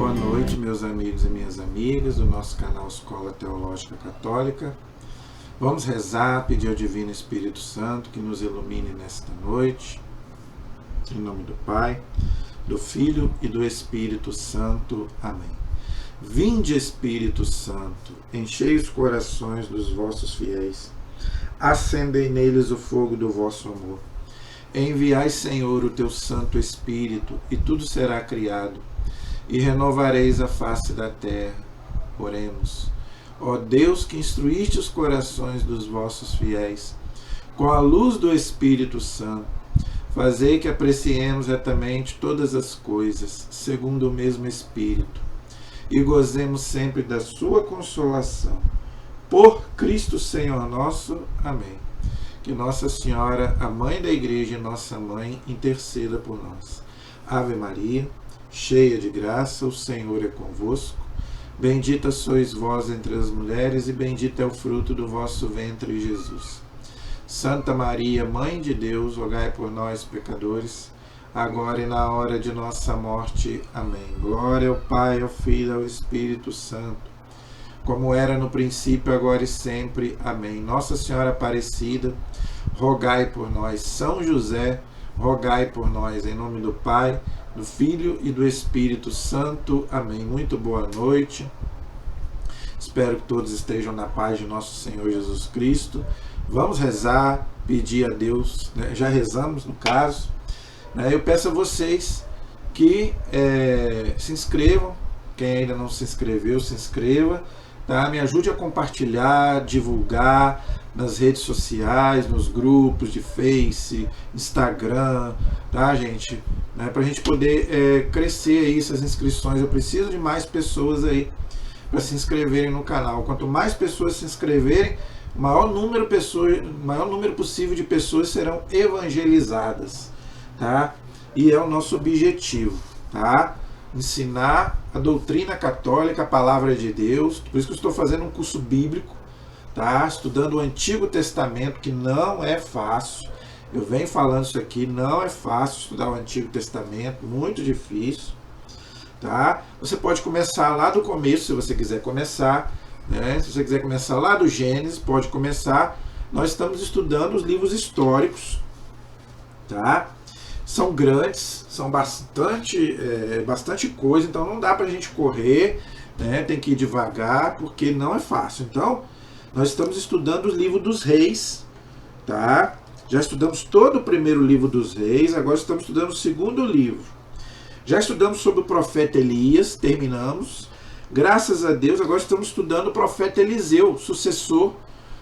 Boa noite, meus amigos e minhas amigas do nosso canal Escola Teológica Católica. Vamos rezar, pedir ao Divino Espírito Santo que nos ilumine nesta noite. Em nome do Pai, do Filho e do Espírito Santo. Amém. Vinde, Espírito Santo, enchei os corações dos vossos fiéis, acendei neles o fogo do vosso amor. Enviai, Senhor, o teu Santo Espírito, e tudo será criado, e renovareis a face da terra. Oremos. Ó Deus, que instruíste os corações dos vossos fiéis, com a luz do Espírito Santo, fazei que apreciemos retamente todas as coisas, segundo o mesmo Espírito, e gozemos sempre da sua consolação. Por Cristo Senhor nosso. Amém. Que Nossa Senhora, a Mãe da Igreja e nossa Mãe, interceda por nós. Ave Maria, cheia de graça, o Senhor é convosco. Bendita sois vós entre as mulheres, e bendito é o fruto do vosso ventre, Jesus. Santa Maria, Mãe de Deus, rogai por nós, pecadores, agora e na hora de nossa morte. Amém. Glória ao Pai, ao Filho e ao Espírito Santo, como era no princípio, agora e sempre. Amém. Nossa Senhora Aparecida, rogai por nós. São José, rogai por nós. Em nome do Pai, do Filho e do Espírito Santo. Amém. Muito boa noite. Espero que todos estejam na paz de nosso Senhor Jesus Cristo. Vamos rezar, pedir a Deus, né? Já rezamos no caso, né? Eu peço a vocês que se inscrevam. Quem ainda não se inscreveu, se inscreva, tá? Me ajude a compartilhar, divulgar nas redes sociais, nos grupos de Face, Instagram, tá, gente? Né? Para a gente poder crescer aí essas inscrições. Eu preciso de mais pessoas aí para se inscreverem no canal. Quanto mais pessoas se inscreverem, o maior número possível de pessoas serão evangelizadas, tá? E é o nosso objetivo, tá? Ensinar a doutrina católica, a palavra de Deus. Por isso que eu estou fazendo um curso bíblico, tá? Estudando o Antigo Testamento, que não é fácil. Eu venho falando isso aqui, não é fácil estudar o Antigo Testamento, muito difícil, tá? Você pode começar lá do começo, se você quiser começar, né? Se você quiser começar lá do Gênesis, pode começar. Nós estamos estudando os livros históricos, tá? São grandes, são bastante coisa, então não dá para a gente correr, né? Tem que ir devagar, porque não é fácil. Então, nós estamos estudando o livro dos Reis, tá? Já estudamos todo o primeiro livro dos Reis, agora estamos estudando o segundo livro. Já estudamos sobre o profeta Elias, terminamos. Graças a Deus, agora estamos estudando o profeta Eliseu, sucessor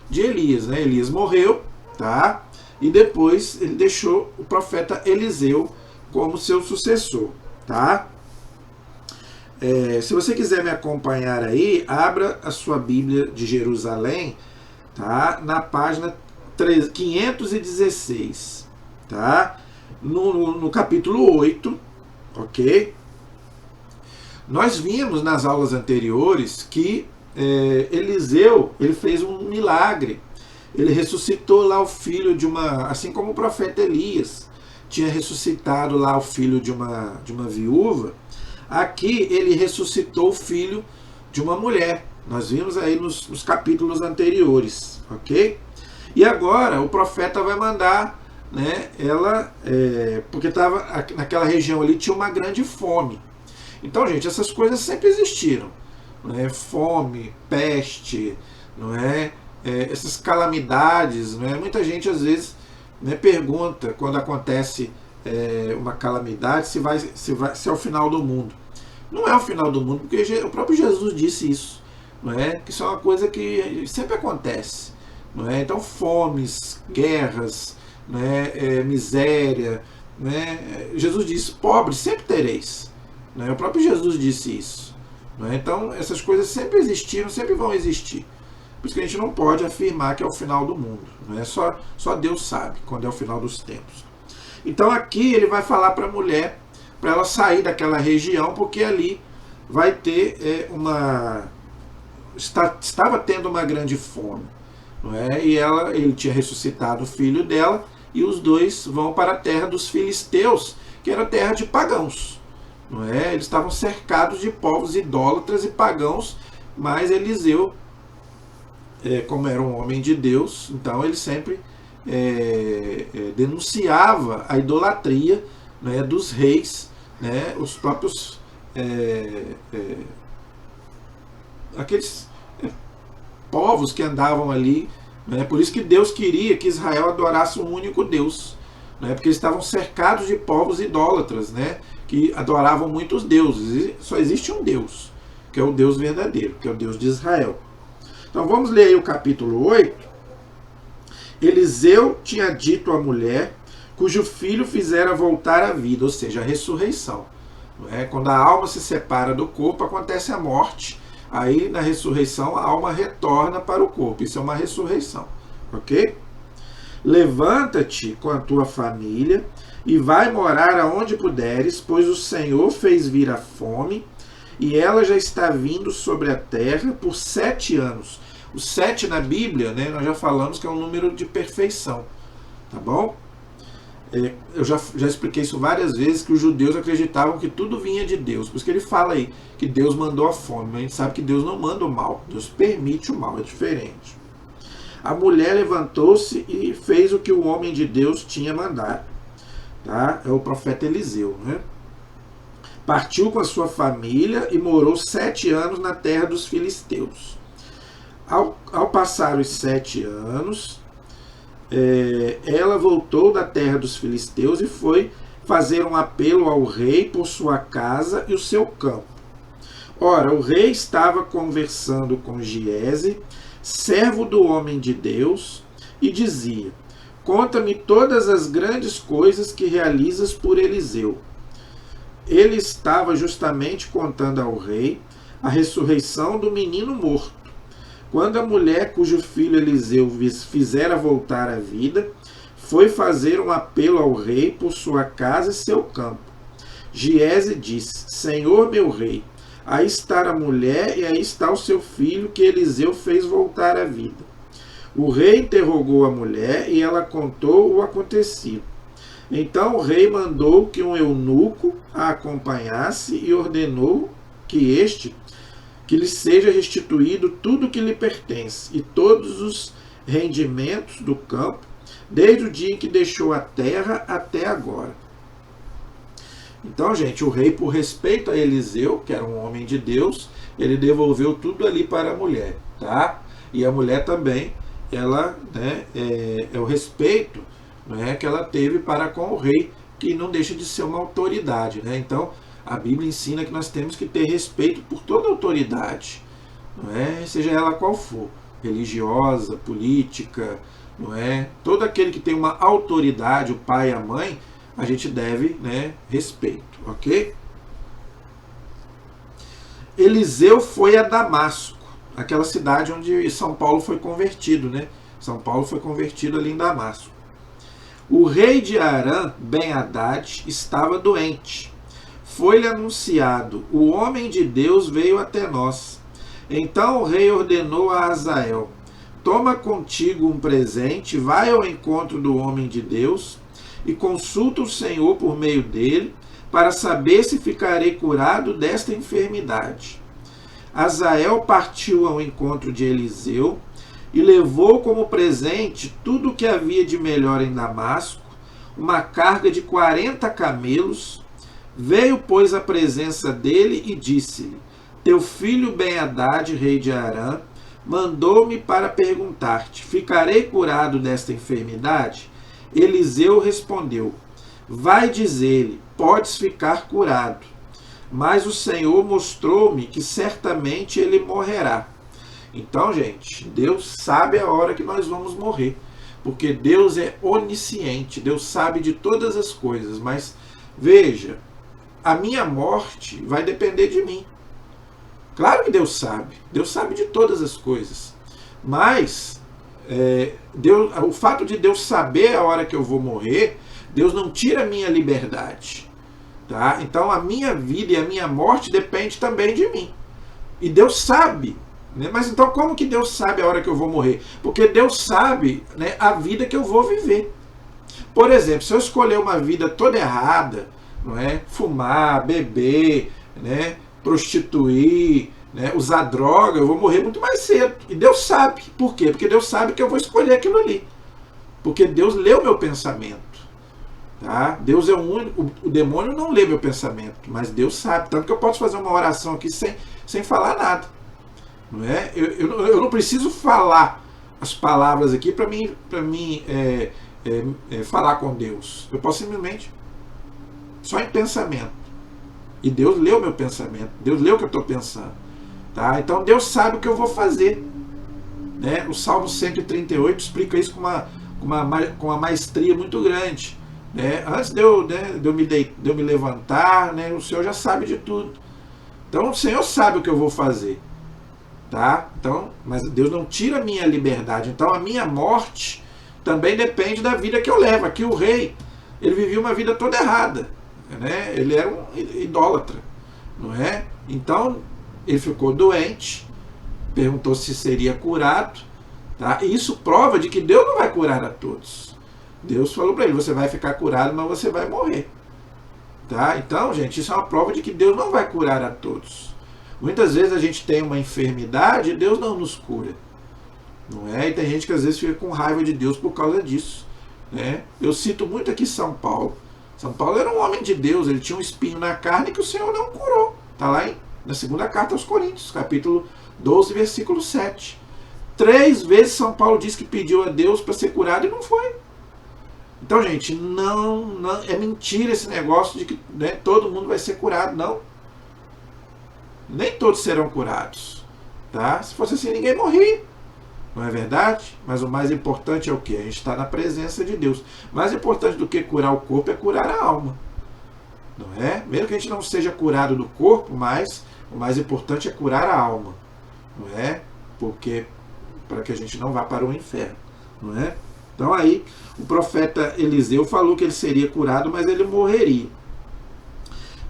de Elias, né? Elias morreu, tá? E depois ele deixou o profeta Eliseu como seu sucessor, tá? Se você quiser me acompanhar aí, abra a sua Bíblia de Jerusalém, tá? Na página 516, tá? No capítulo 8, ok? Nós vimos nas aulas anteriores que Eliseu, ele fez um milagre. Ele ressuscitou lá o filho de uma... Assim como o profeta Elias tinha ressuscitado lá o filho de uma viúva, aqui ele ressuscitou o filho de uma mulher. Nós vimos aí nos capítulos anteriores, ok? E agora o profeta vai mandar, né, ela... porque estava naquela região ali, tinha uma grande fome. Então, gente, essas coisas sempre existiram, não é? Fome, peste, não é? Essas calamidades, não é? Muita gente às vezes, né, pergunta quando acontece uma calamidade se é o final do mundo. Não é o final do mundo, porque o próprio Jesus disse isso, não é? Que isso é uma coisa que sempre acontece, não é? Então, fomes, guerras, não é? Miséria, né? Jesus disse: pobres sempre tereis. O próprio Jesus disse isso. Então, essas coisas sempre existiram, sempre vão existir. Por isso que a gente não pode afirmar que é o final do mundo. Só Deus sabe quando é o final dos tempos. Então, aqui ele vai falar para a mulher, para ela sair daquela região, porque ali vai ter estava tendo uma grande fome. E ele tinha ressuscitado o filho dela, e os dois vão para a terra dos filisteus, que era terra de pagãos. não é? Eles estavam cercados de povos idólatras e pagãos, mas Eliseu, como era um homem de Deus, então ele sempre denunciava a idolatria, né, dos reis, né, os próprios aqueles povos que andavam ali, né? Por isso que Deus queria que Israel adorasse um único Deus, né? Porque eles estavam cercados de povos idólatras, né? Que adoravam muitos deuses, e só existe um Deus, que é o Deus verdadeiro, que é o Deus de Israel. Então vamos ler aí o capítulo 8. Eliseu tinha dito à mulher cujo filho fizera voltar à vida, ou seja, a ressurreição. Quando a alma se separa do corpo, acontece a morte. Aí na ressurreição a alma retorna para o corpo. Isso é uma ressurreição, ok? Levanta-te com a tua família e vai morar aonde puderes, pois o Senhor fez vir a fome e ela já está vindo sobre a terra por 7 anos. O 7 na Bíblia, né, nós já falamos que é um número de perfeição, tá bom? Eu já expliquei isso várias vezes, que os judeus acreditavam que tudo vinha de Deus. Por isso que ele fala aí que Deus mandou a fome. Mas a gente sabe que Deus não manda o mal. Deus permite o mal, é diferente. A mulher levantou-se e fez o que o homem de Deus tinha mandado. Tá? É o profeta Eliseu, né? Partiu com a sua família e morou 7 anos na terra dos filisteus. Ao passar os 7 anos... ela voltou da terra dos filisteus e foi fazer um apelo ao rei por sua casa e o seu campo. Ora, o rei estava conversando com Giese, servo do homem de Deus, e dizia: conta-me todas as grandes coisas que realizas por Eliseu. Ele estava justamente contando ao rei a ressurreição do menino morto. Quando a mulher cujo filho Eliseu fizera voltar à vida, foi fazer um apelo ao rei por sua casa e seu campo. Giese disse: Senhor meu rei, aí está a mulher e aí está o seu filho que Eliseu fez voltar à vida. O rei interrogou a mulher e ela contou o acontecido. Então o rei mandou que um eunuco a acompanhasse e ordenou que lhe seja restituído tudo que lhe pertence e todos os rendimentos do campo, desde o dia em que deixou a terra até agora. Então, gente, o rei, por respeito a Eliseu, que era um homem de Deus, ele devolveu tudo ali para a mulher, tá? E a mulher também, ela, né, é o respeito, né, que ela teve para com o rei, que não deixa de ser uma autoridade, né? Então, a Bíblia ensina que nós temos que ter respeito por toda autoridade, não é? Seja ela qual for, religiosa, política, não é? Todo aquele que tem uma autoridade, o pai e a mãe, a gente deve, né, respeito, ok? Eliseu foi a Damasco, aquela cidade onde São Paulo foi convertido, né? São Paulo foi convertido ali em Damasco. O rei de Arã, Ben-Hadad, estava doente. Foi-lhe anunciado: o homem de Deus veio até nós. Então o rei ordenou a Azael: toma contigo um presente, vai ao encontro do homem de Deus e consulta o Senhor por meio dele, para saber se ficarei curado desta enfermidade. Azael partiu ao encontro de Eliseu e levou como presente tudo o que havia de melhor em Damasco, uma carga de 40 camelos. Veio, pois, à presença dele e disse-lhe: teu filho Ben-Hadad, rei de Arã, mandou-me para perguntar-te: ficarei curado desta enfermidade? Eliseu respondeu: vai dizer-lhe, podes ficar curado. Mas o Senhor mostrou-me que certamente ele morrerá. Então, gente, Deus sabe a hora que nós vamos morrer, porque Deus é onisciente, Deus sabe de todas as coisas. Mas veja, a minha morte vai depender de mim. Claro que Deus sabe de todas as coisas, mas o fato de Deus saber a hora que eu vou morrer, Deus não tira a minha liberdade, tá? Então a minha vida e a minha morte depende também de mim, e Deus sabe, né? Mas então como que Deus sabe a hora que eu vou morrer? Porque Deus sabe, né, a vida que eu vou viver. Por exemplo, se eu escolher uma vida toda errada, não é? Fumar, beber, né? Prostituir, né? Usar droga, eu vou morrer muito mais cedo. E Deus sabe. Por quê? Porque Deus sabe que eu vou escolher aquilo ali. Porque Deus lê o meu pensamento. Tá? Deus é o único. O demônio não lê meu pensamento, mas Deus sabe. Tanto que eu posso fazer uma oração aqui sem falar nada. Não é? Eu não preciso falar as palavras aqui para mim falar com Deus. Eu posso simplesmente, só em pensamento. E Deus lê o meu pensamento. Deus lê o que eu estou pensando. Tá? Então Deus sabe o que eu vou fazer. Né? O Salmo 138 explica isso com uma maestria muito grande. Né? Antes de eu me levantar, né? O Senhor já sabe de tudo. Então o Senhor sabe o que eu vou fazer. Tá? Então, mas Deus não tira a minha liberdade. Então a minha morte também depende da vida que eu levo. Aqui o rei, ele vivia uma vida toda errada. Né? Ele era um idólatra. Não é? Então ele ficou doente, perguntou se seria curado. Tá? E isso prova de que Deus não vai curar a todos. Deus falou para ele, você vai ficar curado, mas você vai morrer. Tá? Então, gente, isso é uma prova de que Deus não vai curar a todos. Muitas vezes a gente tem uma enfermidade e Deus não nos cura. Não é? E tem gente que às vezes fica com raiva de Deus por causa disso. Né? Eu cito muito aqui São Paulo. São Paulo era um homem de Deus, ele tinha um espinho na carne que o Senhor não curou. Está lá na segunda carta aos Coríntios, capítulo 12, versículo 7. 3 vezes São Paulo diz que pediu a Deus para ser curado e não foi. Então, gente, não é mentira esse negócio de que, né, todo mundo vai ser curado, não. Nem todos serão curados. Tá? Se fosse assim, ninguém morria. Não é verdade? Mas o mais importante é o quê? A gente está na presença de Deus. Mais importante do que curar o corpo é curar a alma. Não é? Mesmo que a gente não seja curado do corpo, mas o mais importante é curar a alma. Não é? Porque para que a gente não vá para o inferno. Não é? Então aí o profeta Eliseu falou que ele seria curado, mas ele morreria.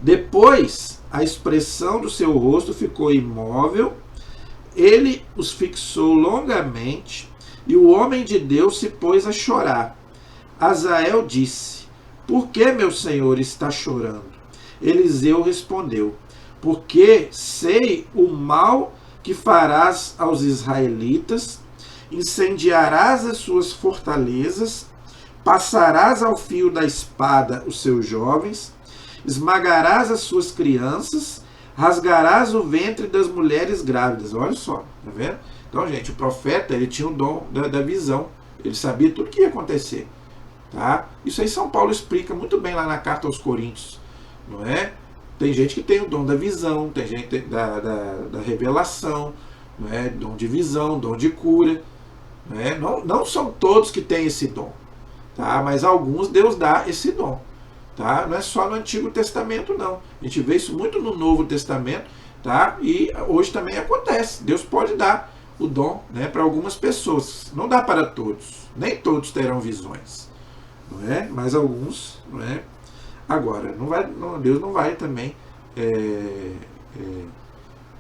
Depois, a expressão do seu rosto ficou imóvel, ele os fixou longamente, e o homem de Deus se pôs a chorar. Azael disse, por que meu senhor está chorando? Eliseu respondeu, porque sei o mal que farás aos israelitas, incendiarás as suas fortalezas, passarás ao fio da espada os seus jovens, esmagarás as suas crianças, rasgarás o ventre das mulheres grávidas. Olha só, tá vendo? Então, gente, o profeta, ele tinha o dom da visão. Ele sabia tudo o que ia acontecer. Tá? Isso aí São Paulo explica muito bem lá na carta aos Coríntios. Não é? Tem gente que tem o dom da visão, tem gente da revelação, não é? Dom de visão, dom de cura. Não é? Não são todos que têm esse dom. Tá? Mas alguns Deus dá esse dom. Tá? Não é só no Antigo Testamento, não. A gente vê isso muito no Novo Testamento, tá? E hoje também acontece. Deus pode dar o dom, né, para algumas pessoas. Não dá para todos. Nem todos terão visões. Não é? Mas alguns, não é? Agora, Deus não vai também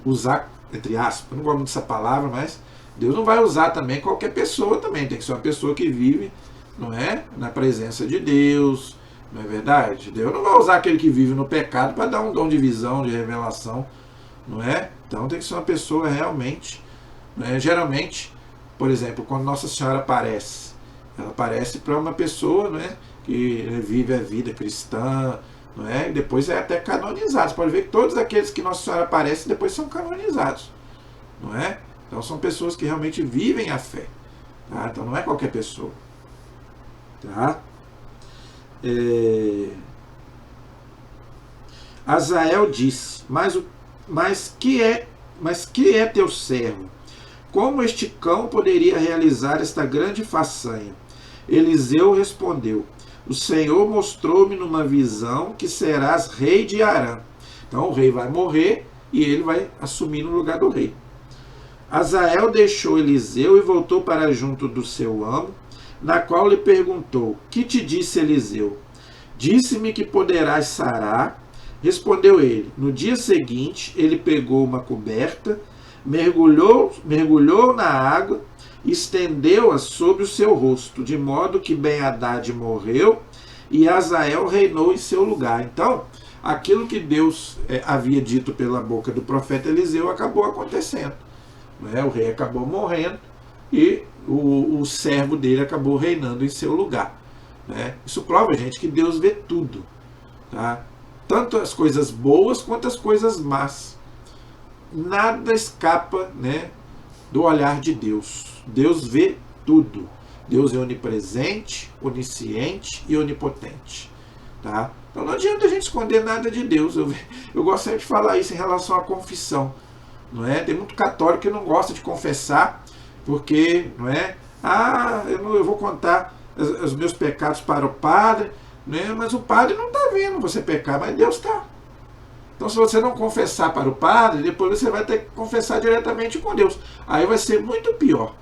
usar, entre aspas, eu não gosto muito dessa palavra, mas Deus não vai usar também qualquer pessoa também. Tem que ser uma pessoa que vive, não é? Na presença de Deus. Não é verdade? Deus não vai usar aquele que vive no pecado para dar um dom de visão, de revelação, não é? Então tem que ser uma pessoa realmente, né? Geralmente, por exemplo, quando Nossa Senhora aparece, ela aparece para uma pessoa, não é? Que vive a vida cristã, não é? E depois é até canonizado. Você pode ver que todos aqueles que Nossa Senhora aparece depois são canonizados, não é? Então são pessoas que realmente vivem a fé, tá? Então não é qualquer pessoa, tá? Azael disse, mas que é teu servo? Como este cão poderia realizar esta grande façanha? Eliseu respondeu, o Senhor mostrou-me numa visão que serás rei de Arã. Então o rei vai morrer e ele vai assumir no lugar do rei. Azael deixou Eliseu e voltou para junto do seu amo, na qual lhe perguntou, que te disse Eliseu? Disse-me que poderás sarar. Respondeu ele. No dia seguinte, ele pegou uma coberta, mergulhou na água e estendeu-a sobre o seu rosto, de modo que Ben-Hadad morreu e Azael reinou em seu lugar. Então, aquilo que Deus havia dito pela boca do profeta Eliseu acabou acontecendo. Né? O rei acabou morrendo e o servo dele acabou reinando em seu lugar. Né? Isso prova, gente, que Deus vê tudo. Tá? Tanto as coisas boas quanto as coisas más. Nada escapa, né, do olhar de Deus. Deus vê tudo. Deus é onipresente, onisciente e onipotente. Tá? Então não adianta a gente esconder nada de Deus. Eu gosto sempre de falar isso em relação à confissão. Não é? Tem muito católico que não gosta de confessar, porque não é? Eu vou contar os meus pecados para o padre, né? Mas o padre não está vendo você pecar, mas Deus está. Então, se você não confessar para o padre, depois você vai ter que confessar diretamente com Deus. Aí vai ser muito pior.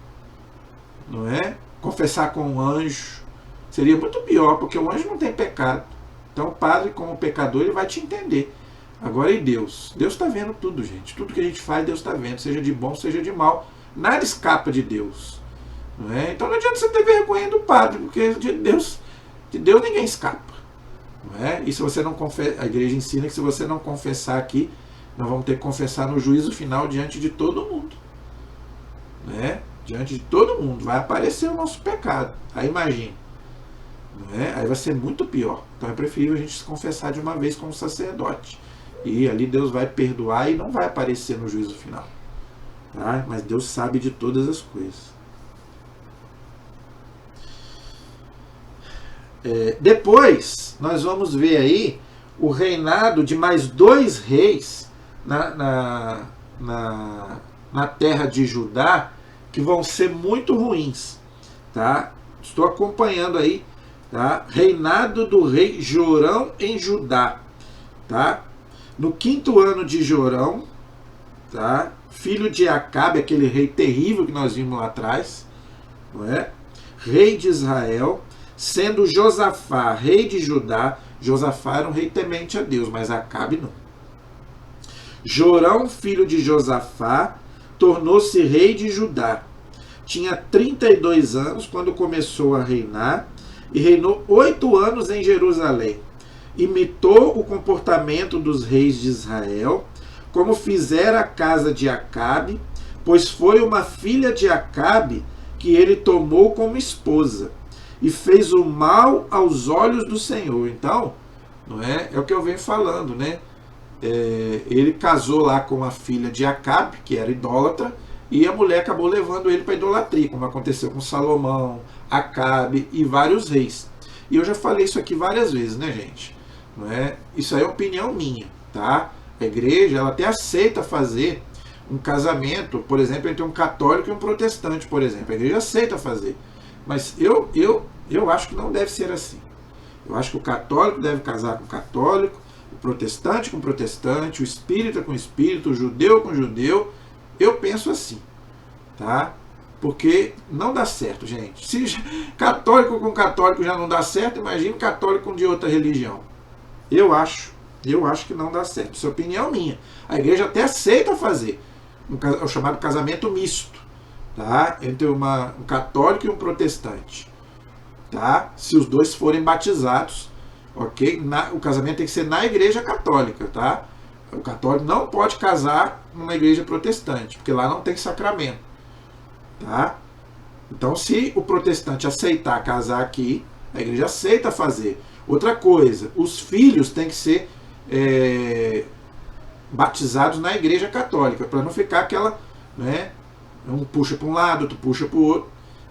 Não é? Confessar com um anjo seria muito pior, porque o anjo não tem pecado. Então, o padre, como pecador, ele vai te entender. Agora, e Deus? Deus está vendo tudo, gente. Tudo que a gente faz, Deus está vendo. Seja de bom, seja de mal. Nada escapa de Deus. Não é? Então, não adianta você ter vergonha do padre, porque de Deus ninguém escapa. Não é? E se você não confessa, a igreja ensina que se você não confessar aqui, nós vamos ter que confessar no juízo final diante de todo mundo. Né? Diante de todo mundo. Vai aparecer o nosso pecado. Aí imagine. Não é? Aí vai ser muito pior. Então é preferível a gente se confessar de uma vez como sacerdote. E ali Deus vai perdoar e não vai aparecer no juízo final. Tá? Mas Deus sabe de todas as coisas. Depois nós vamos ver aí o reinado de mais 2 reis na terra de Judá, que vão ser muito ruins. Tá? Estou acompanhando aí, tá? Reinado do rei Jorão em Judá. Tá? No 5º ano de Jorão, tá? Filho de Acabe, aquele rei terrível que nós vimos lá atrás, não é? Rei de Israel, sendo Josafá rei de Judá. Josafá era um rei temente a Deus, mas Acabe não. Jorão, filho de Josafá, tornou-se rei de Judá. Tinha 32 anos quando começou a reinar e reinou 8 anos em Jerusalém. Imitou o comportamento dos reis de Israel, como fizera a casa de Acabe, pois foi uma filha de Acabe que ele tomou como esposa, e fez o mal aos olhos do Senhor. Então, não é o que eu venho falando, né? Ele casou lá com a filha de Acabe, que era idólatra, e a mulher acabou levando ele para a idolatria, como aconteceu com Salomão, Acabe e vários reis. E eu já falei isso aqui várias vezes, né, gente? Não é? Isso aí é opinião minha, tá? A igreja, ela até aceita fazer um casamento, por exemplo, entre um católico e um protestante, por exemplo. A igreja aceita fazer. Mas eu acho que não deve ser assim. Eu acho que o católico deve casar com o católico, o protestante com o protestante, o espírita com o espírita, o judeu com o judeu. Eu penso assim, tá? Porque não dá certo, gente. Se católico com católico já não dá certo, imagine católico com de outra religião. Eu acho que não dá certo. Isso é opinião minha. A igreja até aceita fazer o chamado casamento misto, tá? Entre um católico e um protestante, tá? Se os dois forem batizados, ok? O casamento tem que ser na igreja católica, tá? O católico não pode casar numa igreja protestante, porque lá não tem sacramento, tá? Então, se o protestante aceitar casar aqui, a igreja aceita fazer. Outra coisa, os filhos têm que ser batizados na igreja católica, para não ficar aquela, né, um puxa para um lado, outro puxa para o outro,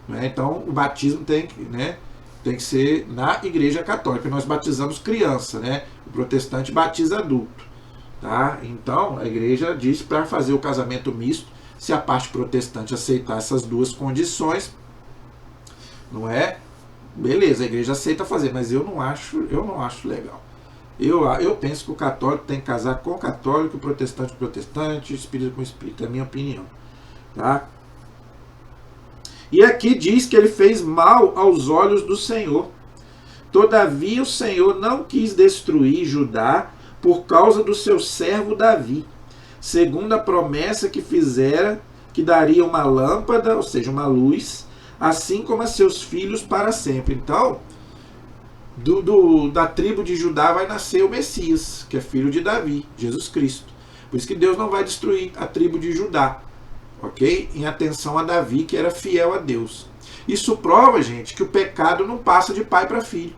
né? Então o batismo tem que ser na igreja católica. Nós batizamos criança, né? O protestante batiza adulto, tá? Então a igreja diz para fazer o casamento misto, se a parte protestante aceitar essas duas condições, não é? Beleza, a igreja aceita fazer, mas eu não acho legal. Eu penso que o católico tem que casar com o católico, o protestante com o protestante, o espírita com o espírita, é a minha opinião. Tá? E aqui diz que ele fez mal aos olhos do Senhor. Todavia o Senhor não quis destruir Judá por causa do seu servo Davi, segundo a promessa que fizera, que daria uma lâmpada, ou seja, uma luz, assim como a seus filhos para sempre. Então, da tribo de Judá vai nascer o Messias, que é filho de Davi, Jesus Cristo. Por isso que Deus não vai destruir a tribo de Judá, ok? Em atenção a Davi, que era fiel a Deus. Isso prova, gente, que o pecado não passa de pai para filho.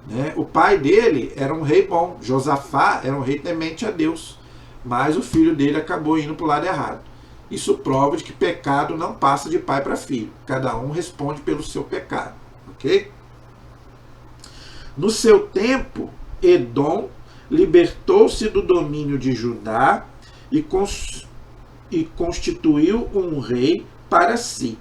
Né? O pai dele era um rei bom, Josafá era um rei temente a Deus, mas o filho dele acabou indo para o lado errado. Isso prova de que pecado não passa de pai para filho. Cada um responde pelo seu pecado, ok? No seu tempo, Edom libertou-se do domínio de Judá e constituiu um rei para si.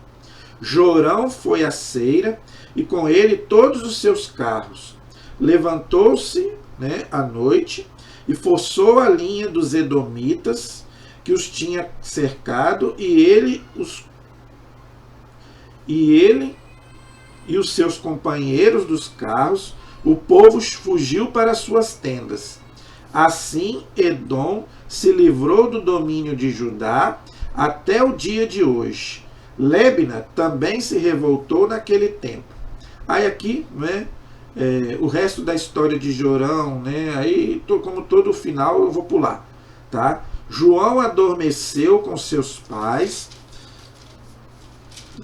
Jorão foi a Seira e com ele todos os seus carros. Levantou-se, à noite e forçou a linha dos edomitas que os tinha cercado, e ele e os seus companheiros dos carros. O povo fugiu para suas tendas. Assim, Edom se livrou do domínio de Judá até o dia de hoje. Libna também se revoltou naquele tempo. Aí aqui, o resto da história de Jorão, aí como todo o final eu vou pular, tá? João adormeceu com seus pais.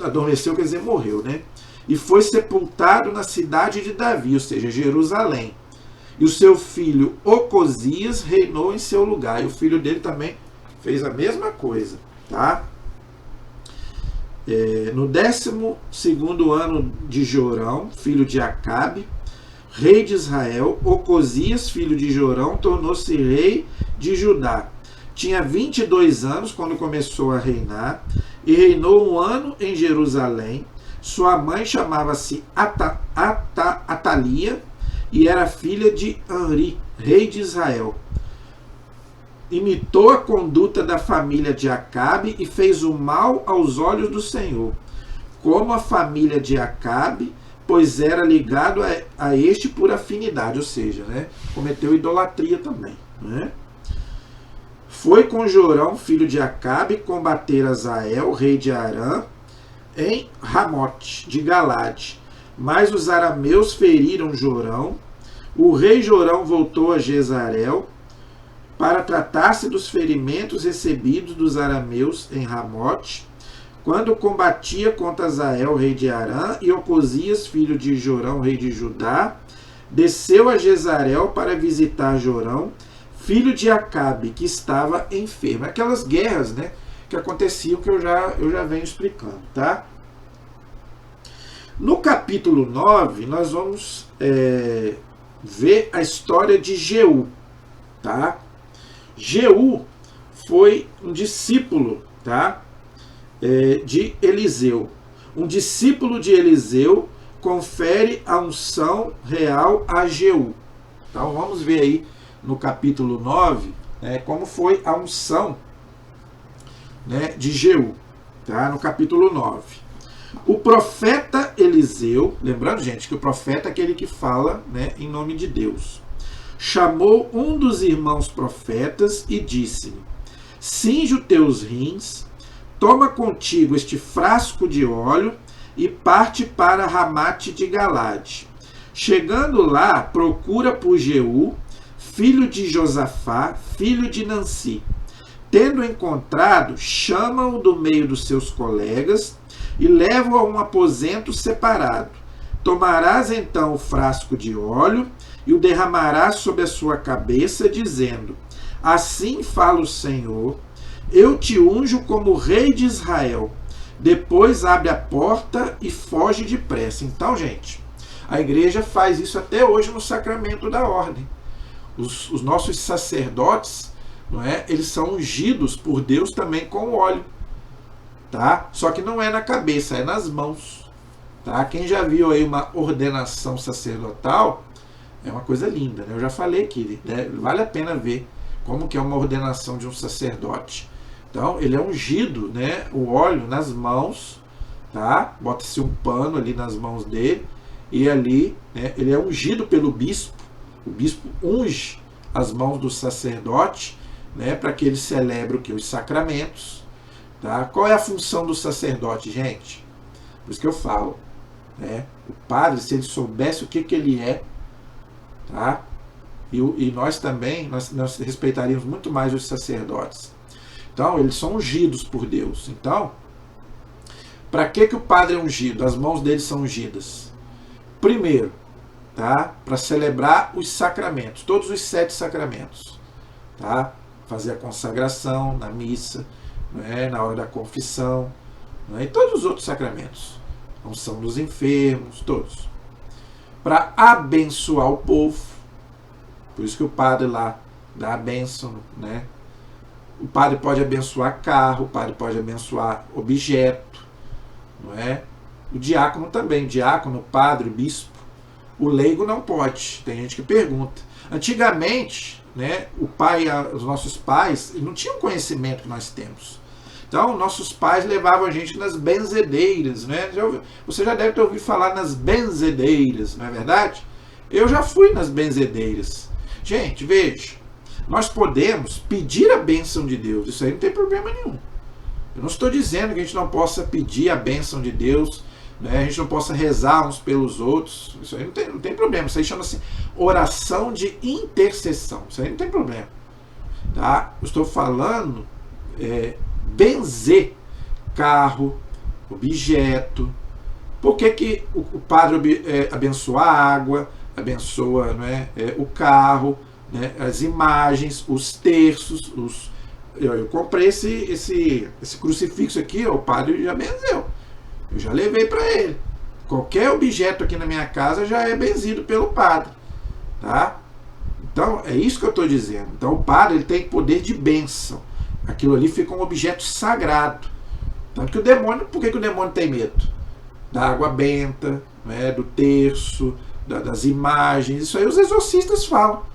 Adormeceu quer dizer morreu, e foi sepultado na cidade de Davi, ou seja, Jerusalém. E o seu filho Ocosias reinou em seu lugar. E o filho dele também fez a mesma coisa, tá? No 12º ano de Jorão, filho de Acabe, rei de Israel, Ocosias, filho de Jorão, tornou-se rei de Judá. Tinha 22 anos quando começou a reinar e reinou 1 ano em Jerusalém. Sua mãe chamava-se Atalia e era filha de Anri, rei de Israel. Imitou a conduta da família de Acabe e fez o mal aos olhos do Senhor, como a família de Acabe, pois era ligado a este por afinidade, ou seja, cometeu idolatria também. Foi com Jorão, filho de Acabe, combater Azael, rei de Arã, em Ramote de Galade. Mas os arameus feriram Jorão. O rei Jorão voltou a Jezreel para tratar-se dos ferimentos recebidos dos arameus em Ramote, quando combatia contra Azael, rei de Arã, e Ocosias, filho de Jorão, rei de Judá, desceu a Jezreel para visitar Jorão, filho de Acabe, que estava enfermo. Aquelas guerras, que aconteciam, que eu já venho explicando, tá? No capítulo 9, nós vamos ver a história de Jeú, tá? Jeú foi um discípulo, tá? De Eliseu. Um discípulo de Eliseu confere a unção real a Jeú. Então vamos ver aí no capítulo 9, como foi a unção, de Jeú, tá? No capítulo 9. O profeta Eliseu, lembrando, gente, que o profeta é aquele que fala, em nome de Deus, chamou um dos irmãos profetas e disse-lhe: cinge os teus rins, toma contigo este frasco de óleo e parte para Ramate de Galade. Chegando lá, procura por Jeú, filho de Josafá, filho de Nansi. Tendo encontrado, chama-o do meio dos seus colegas e leva-o a um aposento separado. Tomarás então o frasco de óleo e o derramarás sobre a sua cabeça, dizendo: assim fala o Senhor, eu te unjo como rei de Israel. Depois abre a porta e foge depressa. Então, gente, a igreja faz isso até hoje no sacramento da ordem. Os nossos sacerdotes, eles são ungidos por Deus também com óleo, tá? Só que não é na cabeça, é nas mãos, tá? Quem já viu aí uma ordenação sacerdotal, é uma coisa linda, Eu já falei aqui, vale a pena ver como que é uma ordenação de um sacerdote. Então, ele é ungido, o óleo nas mãos, tá? Bota-se um pano ali nas mãos dele, e ali, ele é ungido pelo bispo. O bispo unge as mãos do sacerdote, para que ele celebre o que? Os sacramentos, tá? Qual é a função do sacerdote, gente? Por isso que eu falo, né? O padre, se ele soubesse o que ele é, tá? E nós também, nós respeitaríamos muito mais os sacerdotes. Então, eles são ungidos por Deus. Então, para que o padre é ungido? As mãos dele são ungidas. Primeiro, tá? Para celebrar os sacramentos, todos os 7 sacramentos. Tá? Fazer a consagração na missa, né? Na hora da confissão, né? E todos os outros sacramentos. A unção dos enfermos, todos. Para abençoar o povo. Por isso que o padre lá dá a bênção, né? O padre pode abençoar carro, o padre pode abençoar objeto, não é? O diácono também, diácono, padre, bispo. O leigo não pode. Tem gente que pergunta. Antigamente, né, os nossos pais não tinham o conhecimento que nós temos. Então, nossos pais levavam a gente nas benzedeiras, né? Você já deve ter ouvido falar nas benzedeiras, não é verdade? Eu já fui nas benzedeiras. Gente, veja, nós podemos pedir a bênção de Deus, isso aí não tem problema nenhum. Eu não estou dizendo que a gente não possa pedir a bênção de Deus, né? A gente não possa rezar uns pelos outros, isso aí não tem problema, isso aí chama-se oração de intercessão, isso aí não tem problema. Tá? Eu estou falando benzer carro, objeto. Por que o padre abençoa a água, abençoa, não é, o carro, né, as imagens, os terços, eu comprei esse crucifixo aqui, o padre já benzeu, eu já levei para ele. Qualquer objeto aqui na minha casa já é benzido pelo padre, tá? Então é isso que eu estou dizendo. Então o padre, ele tem poder de bênção, aquilo ali fica um objeto sagrado. Tanto que o demônio, por que o demônio tem medo? Da água benta, né, do terço, das imagens. Isso aí os exorcistas falam.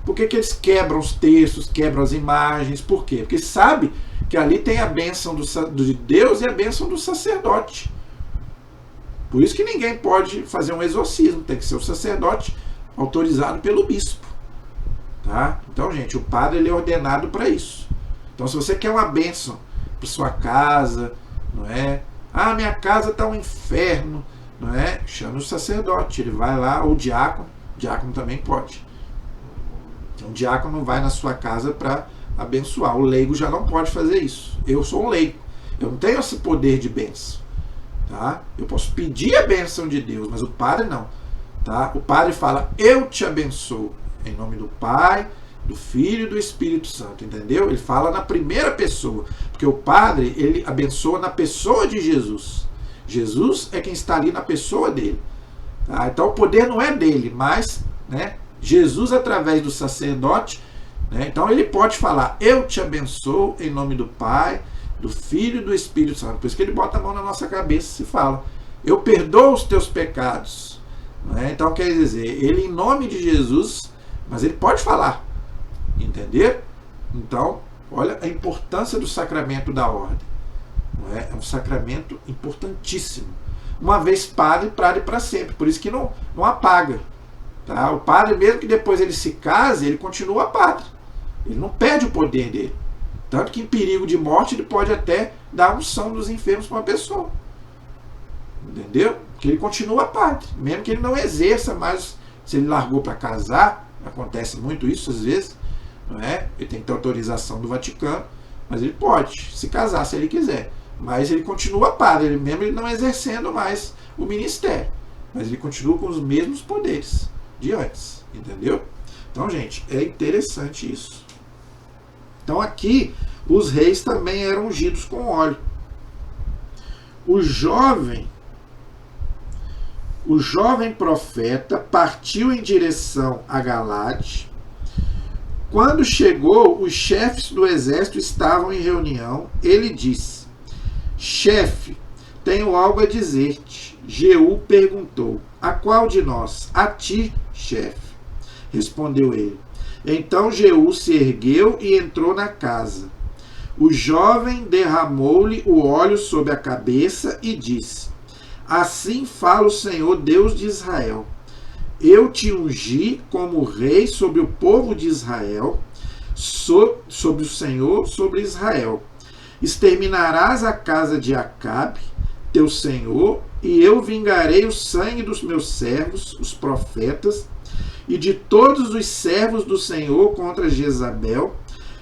Por que eles quebram os terços, quebram as imagens? Por quê? Porque sabe que ali tem a bênção de Deus e a bênção do sacerdote. Por isso que ninguém pode fazer um exorcismo, tem que ser o sacerdote autorizado pelo bispo. Tá? Então, gente, o padre, ele é ordenado para isso. Então, se você quer uma bênção para sua casa, não é? Ah, minha casa está um inferno, não é? Chama o sacerdote, ele vai lá, ou o diácono também pode. Então, o diácono vai na sua casa para abençoar. O leigo já não pode fazer isso. Eu sou um leigo, eu não tenho esse poder de bênção. Tá? Eu posso pedir a bênção de Deus, mas o padre não. Tá? O padre fala, eu te abençoo, em nome do Pai, do Filho e do Espírito Santo, entendeu? Ele fala na primeira pessoa, porque o padre, ele abençoa na pessoa de Jesus. Jesus é quem está ali na pessoa dele. Tá? Então o poder não é dele, mas, né, Jesus através do sacerdote, né, então ele pode falar, eu te abençoo em nome do Pai, do Filho e do Espírito Santo. Por isso que ele bota a mão na nossa cabeça e fala, eu perdoo os teus pecados. Né? Então quer dizer, ele em nome de Jesus, mas ele pode falar. Entender? Então, olha a importância do sacramento da ordem. Não é? É um sacramento importantíssimo. Uma vez padre para sempre. Por isso que não apaga. Tá? O padre, mesmo que depois ele se case, ele continua padre. Ele não perde o poder dele. Tanto que em perigo de morte ele pode até dar a unção dos enfermos para uma pessoa. Entendeu? Porque ele continua padre. Mesmo que ele não exerça mais, se ele largou para casar, acontece muito isso às vezes, não é? Ele tem que ter autorização do Vaticano, mas ele pode se casar se ele quiser. Mas ele continua padre, ele mesmo ele não exercendo mais o ministério. Mas ele continua com os mesmos poderes de antes. Entendeu? Então, gente, é interessante isso. Então aqui, os reis também eram ungidos com óleo. O jovem profeta partiu em direção a Galate. Quando chegou, os chefes do exército estavam em reunião. Ele disse, chefe, tenho algo a dizer-te. Jeú perguntou, a qual de nós? A ti, chefe. Respondeu ele. Então Jeú se ergueu e entrou na casa. O jovem derramou-lhe o óleo sobre a cabeça e disse, assim fala o Senhor Deus de Israel. Eu te ungi como rei sobre o povo de Israel, sobre o Senhor, sobre Israel. Exterminarás a casa de Acabe, teu Senhor, e eu vingarei o sangue dos meus servos, os profetas, e de todos os servos do Senhor contra Jezabel,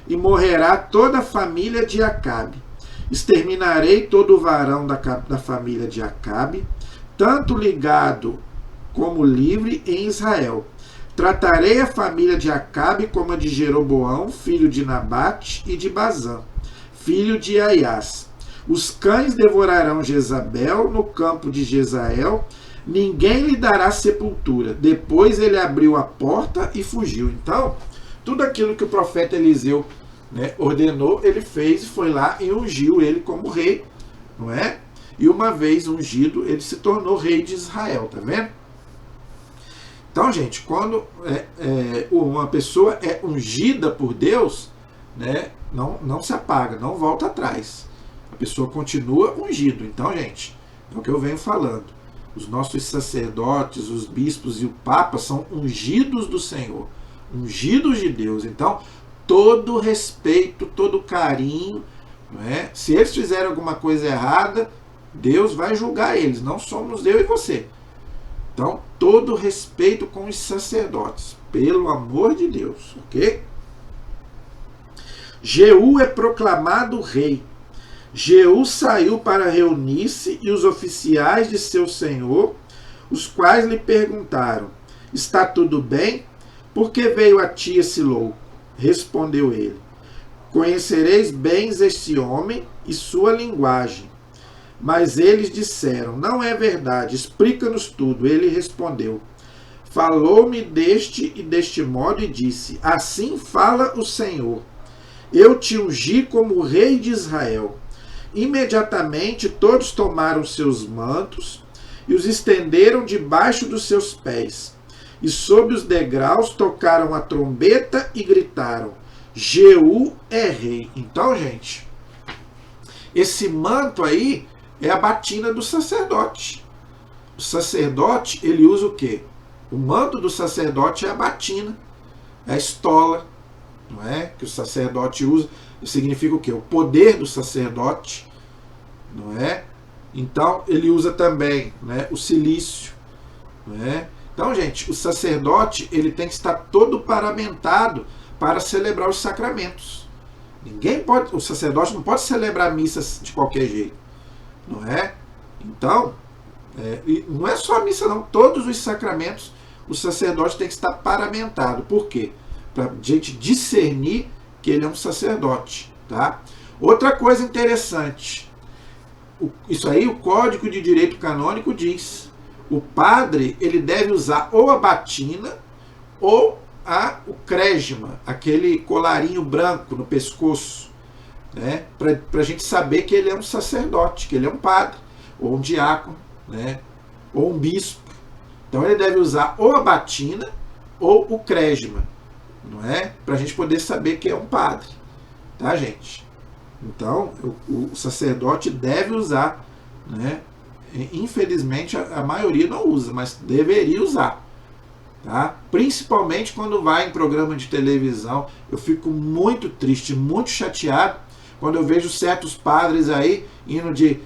e morrerá toda a família de Acabe. Exterminarei todo o varão da família de Acabe, tanto ligado como livre em Israel. Tratarei a família de Acabe como a de Jeroboão, filho de Nabate, e de Bazã, filho de Aias. Os cães devorarão Jezabel no campo de Jezael, ninguém lhe dará sepultura. Depois ele abriu a porta e fugiu. Então, tudo aquilo que o profeta Eliseu, né, ordenou, ele fez e foi lá e ungiu ele como rei, não é? E uma vez ungido, ele se tornou rei de Israel, tá vendo? Então, gente, quando uma pessoa é ungida por Deus, né, não se apaga, não volta atrás. A pessoa continua ungido. Então, gente, é o que eu venho falando. Os nossos sacerdotes, os bispos e o Papa são ungidos do Senhor, ungidos de Deus. Então, todo respeito, todo carinho, não é? Se eles fizerem alguma coisa errada, Deus vai julgar eles, não somos eu e você. Então, todo respeito com os sacerdotes, pelo amor de Deus, ok? Jeú é proclamado rei. Jeú saiu para reunir-se e os oficiais de seu senhor, os quais lhe perguntaram: está tudo bem? Por que veio a ti esse louco? Respondeu ele: conhecereis bem este homem e sua linguagem. Mas eles disseram: não é verdade, explica-nos tudo. Ele respondeu: falou-me deste e deste modo e disse: assim fala o Senhor, eu te ungi como rei de Israel. Imediatamente todos tomaram seus mantos e os estenderam debaixo dos seus pés. E sob os degraus tocaram a trombeta e gritaram: Jeú é rei. Então, gente, esse manto aí é a batina do sacerdote. O sacerdote, ele usa o quê? O manto do sacerdote é a batina, é a estola, não é? Que o sacerdote usa. Significa o quê? O poder do sacerdote, não é? Então, ele usa também, né, o cilício, não é? Então, gente, o sacerdote, ele tem que estar todo paramentado para celebrar os sacramentos. O sacerdote não pode celebrar missas de qualquer jeito, não é? Então, não é só a missa não, todos os sacramentos o sacerdote tem que estar paramentado. Por quê? Para a gente discernir que ele é um sacerdote, tá? Outra coisa interessante, isso aí o Código de Direito Canônico diz: o padre, ele deve usar ou a batina ou o cresma, aquele colarinho branco no pescoço, né? Para a gente saber que ele é um sacerdote, que ele é um padre, ou um diácono, né? Ou um bispo. Então ele deve usar ou a batina ou o cresma, não é? Para a gente poder saber que é um padre, tá, gente? Então o sacerdote deve usar, né? Infelizmente a maioria não usa, mas deveria usar, tá? Principalmente quando vai em programa de televisão. Eu fico muito triste, muito chateado quando eu vejo certos padres aí indo de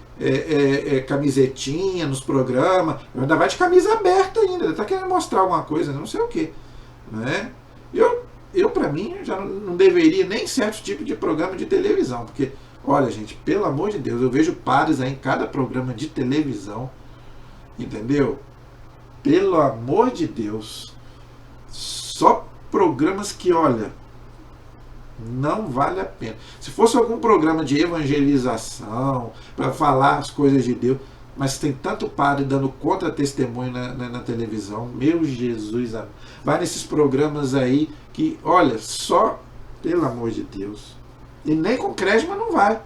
camisetinha nos programas, ainda vai de camisa aberta ainda, está querendo mostrar alguma coisa, não sei o que, né? Eu para mim já não deveria nem certo tipo de programa de televisão, porque olha, gente, pelo amor de Deus, eu vejo padres aí em cada programa de televisão, entendeu? Pelo amor de Deus, só programas que, olha, não vale a pena. Se fosse algum programa de evangelização, para falar as coisas de Deus, mas tem tanto padre dando contra-testemunho na televisão, meu Jesus, vai nesses programas aí que, olha, só, pelo amor de Deus, e nem com cresma não vai.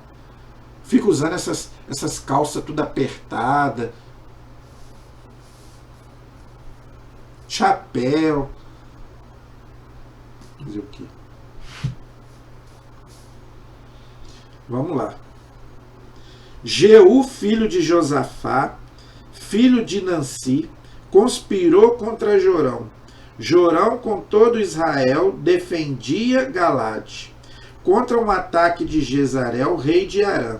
Fica usando essas calças tudo apertada, chapéu, dizer o quê? Vamos lá. Jeú, filho de Josafá, filho de Nanci, conspirou contra Jorão. Jorão, com todo Israel, defendia Galade contra um ataque de Jezarel, rei de Arã.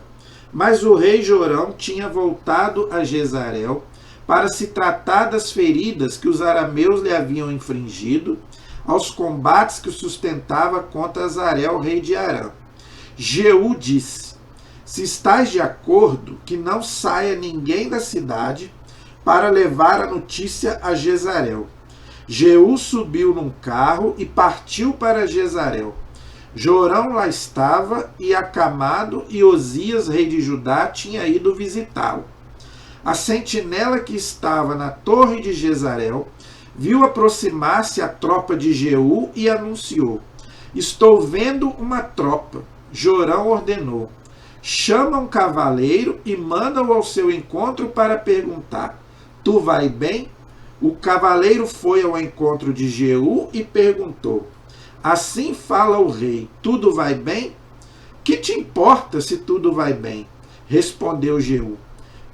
Mas o rei Jorão tinha voltado a Jezreel para se tratar das feridas que os arameus lhe haviam infligido aos combates que o sustentava contra Azarel, rei de Arã. Jeú disse: se estás de acordo, que não saia ninguém da cidade para levar a notícia a Jezreel. Jeú subiu num carro e partiu para Jezreel. Jorão lá estava e acamado, e Osias, rei de Judá, tinha ido visitá-lo. A sentinela que estava na torre de Jezreel viu aproximar-se a tropa de Jeú e anunciou: estou vendo uma tropa. Jorão ordenou: chama um cavaleiro e manda-o ao seu encontro para perguntar: tu vai bem? O cavaleiro foi ao encontro de Jeú e perguntou: assim fala o rei, tudo vai bem? Que te importa se tudo vai bem? Respondeu Jeú: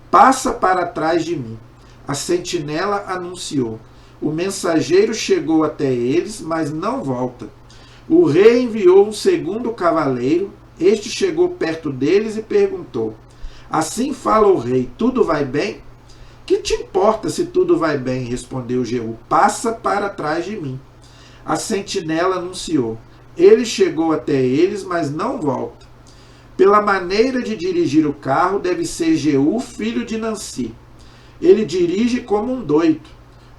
passa para trás de mim. A sentinela anunciou: o mensageiro chegou até eles, mas não volta. O rei enviou um segundo cavaleiro. Este chegou perto deles e perguntou: assim fala o rei, tudo vai bem? Que te importa se tudo vai bem? Respondeu Jeú: passa para trás de mim. A sentinela anunciou: ele chegou até eles, mas não volta. Pela maneira de dirigir o carro, deve ser Jeú, filho de Nanci. Ele dirige como um doido.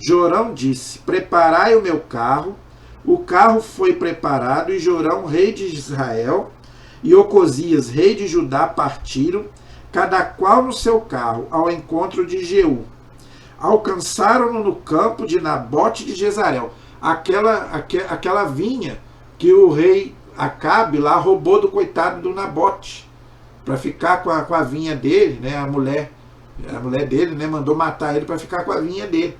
Jorão disse: preparai o meu carro. O carro foi preparado, e Jorão, rei de Israel, e Ocosias, rei de Judá, partiram, cada qual no seu carro, ao encontro de Jeú. Alcançaram-no no campo de Nabote de Jezreel, aquela vinha que o rei Acabe lá roubou do coitado do Nabote, para ficar com a vinha dele, né? A mulher dele, né, mandou matar ele para ficar com a vinha dele.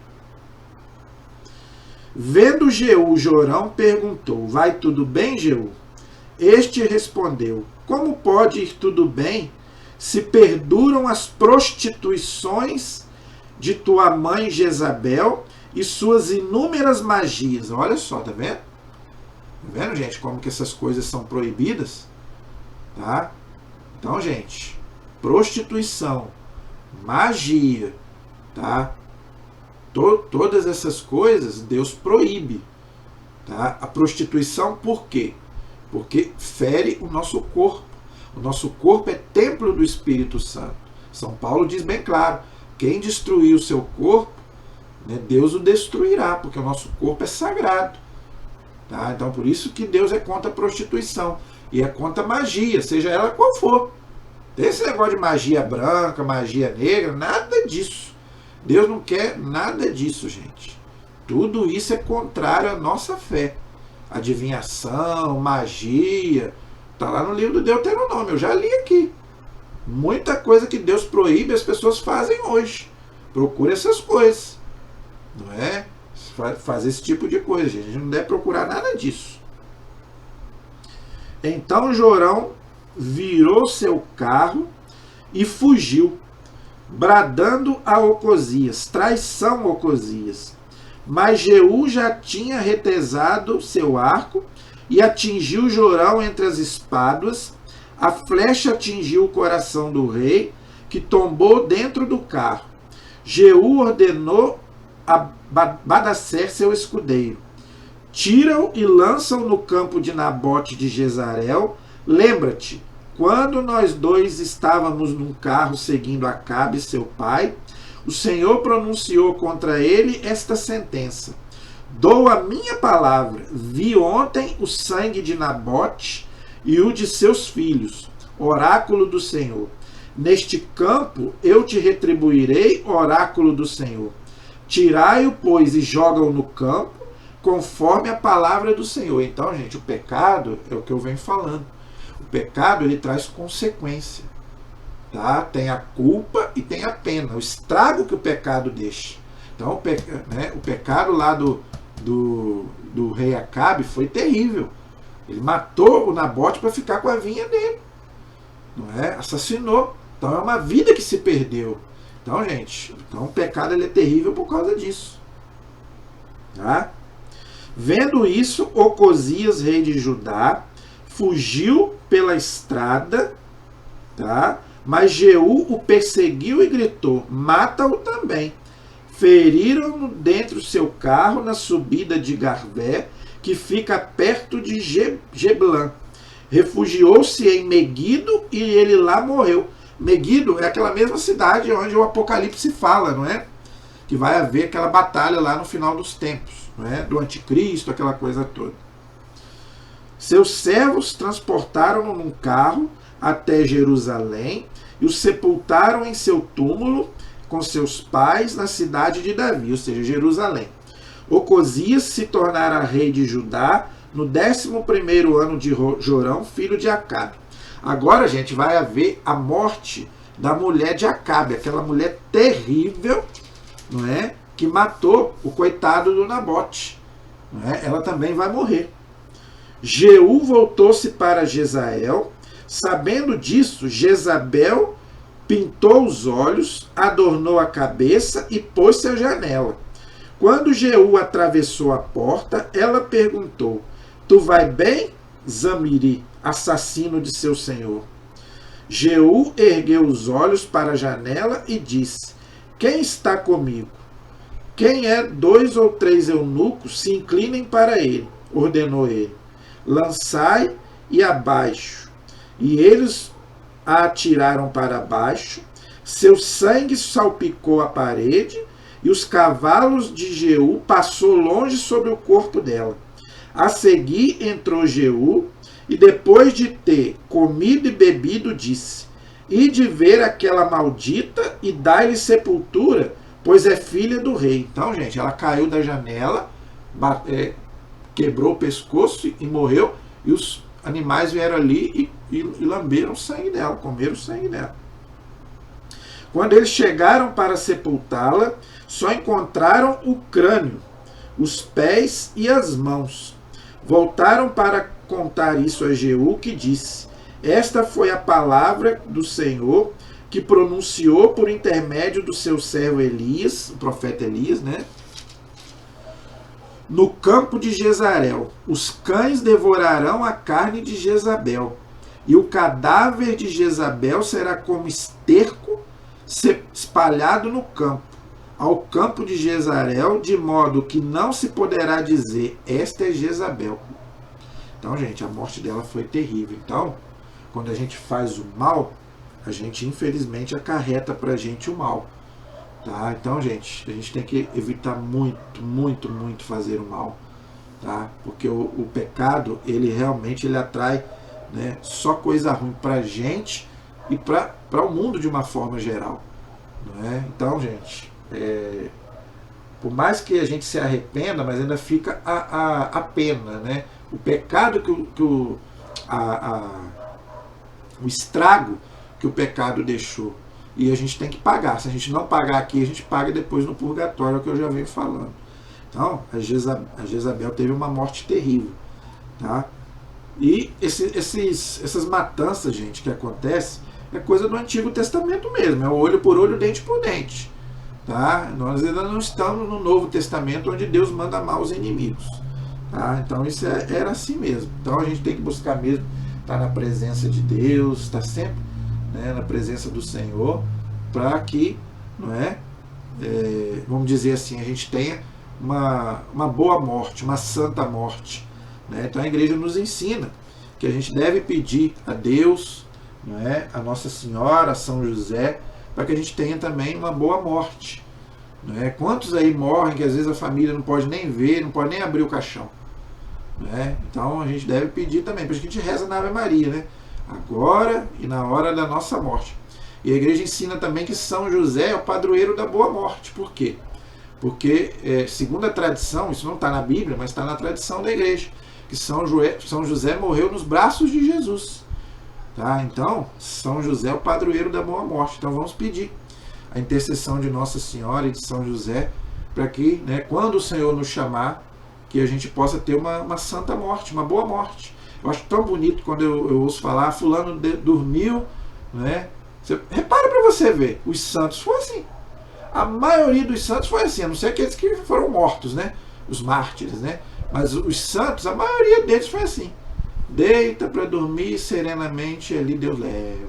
Vendo Jeú, Jorão perguntou: vai tudo bem, Jeú? Este respondeu: como pode ir tudo bem se perduram as prostituições de tua mãe Jezabel e suas inúmeras magias? Olha só, tá vendo? Tá vendo, gente, como que essas coisas são proibidas? Tá? Então, gente, prostituição, magia, tá? Todas essas coisas Deus proíbe. Tá? A prostituição, por quê? Porque fere o nosso corpo. O nosso corpo é templo do Espírito Santo. São Paulo diz bem claro: quem destruir o seu corpo, né, Deus o destruirá, porque o nosso corpo é sagrado. Tá? Então, por isso que Deus é contra a prostituição. E é contra a magia, seja ela qual for. Esse negócio de magia branca, magia negra, nada disso. Deus não quer nada disso, gente. Tudo isso é contrário à nossa fé. Adivinhação, magia, está lá no livro do Deuteronômio, eu já li aqui. Muita coisa que Deus proíbe, as pessoas fazem hoje. Procura essas coisas. Não é? Fazer esse tipo de coisa, gente. A gente não deve procurar nada disso. Então Jorão virou seu carro e fugiu, bradando a Ocosias: traição, Ocosias. Mas Jeú já tinha retesado seu arco e atingiu Jorão entre as espáduas. A flecha atingiu o coração do rei, que tombou dentro do carro. Jeú ordenou a Badacer, seu escudeiro: tira-o e lança-o no campo de Nabote de Jezreel. Lembra-te, quando nós dois estávamos num carro seguindo Acabe, seu pai, o Senhor pronunciou contra ele esta sentença: dou a minha palavra, vi ontem o sangue de Nabote e o de seus filhos, oráculo do Senhor. Neste campo eu te retribuirei, oráculo do Senhor. Tirai-o, pois, e joga-o no campo, conforme a palavra do Senhor. Então, gente, o pecado é o que eu venho falando. O pecado, ele traz consequência. Tá? Tem a culpa e tem a pena, o estrago que o pecado deixa. Então, o pecado lá do rei Acabe foi terrível. Ele matou o Nabote para ficar com a vinha dele. Não é? Assassinou. Então é uma vida que se perdeu. Então, gente, o pecado ele é terrível por causa disso. Tá? Vendo isso, Ocosias, rei de Judá, fugiu pela estrada, tá? Mas Jeú o perseguiu e gritou: mata-o também. Feriram-no dentro do seu carro na subida de Garvé, que fica perto de Geblã. Refugiou-se em Meguido e ele lá morreu. Meguido é aquela mesma cidade onde o Apocalipse fala, não é? Que vai haver aquela batalha lá no final dos tempos, não é? Do anticristo, aquela coisa toda. Seus servos transportaram-no num carro até Jerusalém e o sepultaram em seu túmulo com seus pais na cidade de Davi, ou seja, Jerusalém. Ocosias se tornara rei de Judá no 11º ano de Jorão, filho de Acabe. Agora, gente, vai haver a morte da mulher de Acabe, aquela mulher terrível, não é? Que matou o coitado do Nabote. Não é? Ela também vai morrer. Jeú voltou-se para Jezael. Sabendo disso, Jezabel pintou os olhos, adornou a cabeça e pôs-se à janela. Quando Jeú atravessou a porta, ela perguntou: tu vai bem, Zamiri, assassino de seu senhor? Jeú ergueu os olhos para a janela e disse: quem está comigo? Quem é 2 ou 3 eunucos, se inclinem para ele, ordenou ele. Lançai e abaixo. E eles a atiraram para baixo, seu sangue salpicou a parede, e os cavalos de Jeú passou longe sobre o corpo dela. A seguir entrou Jeú, e depois de ter comido e bebido, disse: ide ver aquela maldita e dai-lhe sepultura, pois é filha do rei. Então, gente, ela caiu da janela, quebrou o pescoço e morreu, e os animais vieram ali e lamberam o sangue dela, comeram o sangue dela. Quando eles chegaram para sepultá-la, só encontraram o crânio, os pés e as mãos. Voltaram para contar isso a Jeú, que disse: esta foi a palavra do Senhor que pronunciou por intermédio do seu servo Elias, o profeta Elias, né? No campo de Jezarel, os cães devorarão a carne de Jezabel, e o cadáver de Jezabel será como esterco espalhado no campo, ao campo de Jezarel, de modo que não se poderá dizer: esta é Jezabel. Então, gente, a morte dela foi terrível. Então, quando a gente faz o mal, a gente infelizmente acarreta pra gente o mal. Tá? Então, gente, a gente tem que evitar muito fazer o mal, tá? Porque o pecado, ele realmente atrai, né, só coisa ruim pra gente e para o mundo de uma forma geral, não é? Então, gente, por mais que a gente se arrependa, mas ainda fica a pena, né? O pecado o estrago que o pecado deixou. E a gente tem que pagar. Se a gente não pagar aqui, a gente paga depois no purgatório, é o que eu já venho falando. Então, a Jezabel teve uma morte terrível. Tá? E essas matanças, gente, que acontecem, é coisa do Antigo Testamento mesmo. É olho por olho, dente por dente. Tá? Nós ainda não estamos no Novo Testamento, onde Deus manda amar os inimigos. Tá? Então, isso era assim mesmo. Então, a gente tem que buscar mesmo estar na presença de Deus, estar sempre, né, na presença do Senhor, para que, não é, vamos dizer assim, a gente tenha uma boa morte, uma santa morte, né? Então a igreja nos ensina que a gente deve pedir a Deus, não é, a Nossa Senhora, a São José, para que a gente tenha também uma boa morte, não é? Quantos aí morrem que às vezes a família não pode nem ver, não pode nem abrir o caixão, não é? Então a gente deve pedir também, por isso que a gente reza na Ave Maria, né? Agora e na hora da nossa morte. E a igreja ensina também que São José é o padroeiro da boa morte. Por quê? Porque, segundo a tradição, isso não está na Bíblia, mas está na tradição da igreja, que São José morreu nos braços de Jesus. Tá? Então, São José é o padroeiro da boa morte. Então vamos pedir a intercessão de Nossa Senhora e de São José, para que, né, quando o Senhor nos chamar, que a gente possa ter uma santa morte, uma boa morte. Eu acho tão bonito quando eu ouço falar: fulano dormiu, né? Repara para você ver, os santos foi assim. A maioria dos santos foi assim, a não ser aqueles que foram mortos, né? Os mártires, né? Mas os santos, a maioria deles foi assim. Deita para dormir serenamente, ali Deus leva,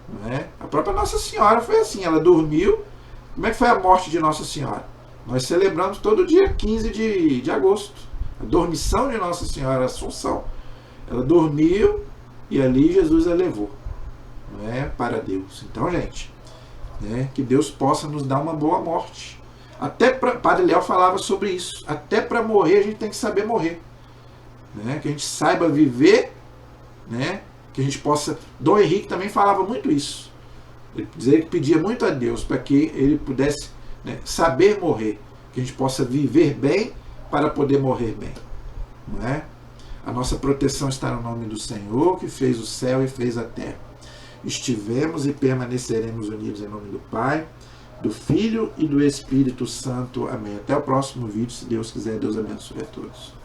não é? própria Nossa Senhora foi assim, ela dormiu. Como é que foi a morte de Nossa Senhora? Nós celebramos todo dia 15 de agosto, a dormição de Nossa Senhora, a Assunção. Ela dormiu e ali Jesus a levou, não é, para Deus. Então, gente, né, que Deus possa nos dar uma boa morte. Até Padre Léo falava sobre isso. Até para morrer a gente tem que saber morrer, né? Que a gente saiba viver, né? Que a gente possa. Dom Henrique também falava muito isso. Ele dizia que pedia muito a Deus para que ele pudesse, né, saber morrer, que a gente possa viver bem para poder morrer bem, não é? A nossa proteção está no nome do Senhor, que fez o céu e fez a terra. Estivemos e permaneceremos unidos em nome do Pai, do Filho e do Espírito Santo. Amém. Até o próximo vídeo, se Deus quiser. Deus abençoe a todos.